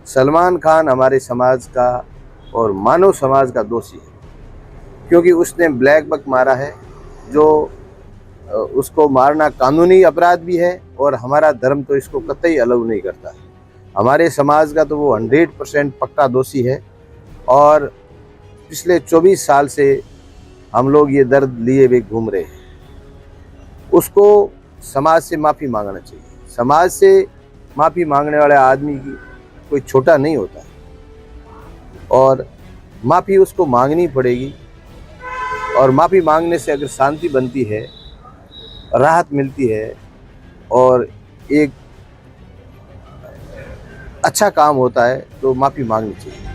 सलमान खान हमारे समाज का और मानव समाज का दोषी है, क्योंकि उसने ब्लैक बक मारा है, जो उसको मारना कानूनी अपराध भी है और हमारा धर्म तो इसको कतई अलाउ नहीं करता है। हमारे समाज का तो वो 100% पक्का दोषी है और पिछले 24 साल से हम लोग ये दर्द लिए हुए घूम रहे हैं। उसको समाज से माफ़ी मांगना चाहिए। समाज से माफ़ी मांगने वाले आदमी की कोई छोटा नहीं होता और माफ़ी उसको मांगनी पड़ेगी। और माफ़ी मांगने से अगर शांति बनती है, राहत मिलती है और एक अच्छा काम होता है, तो माफ़ी मांगनी चाहिए।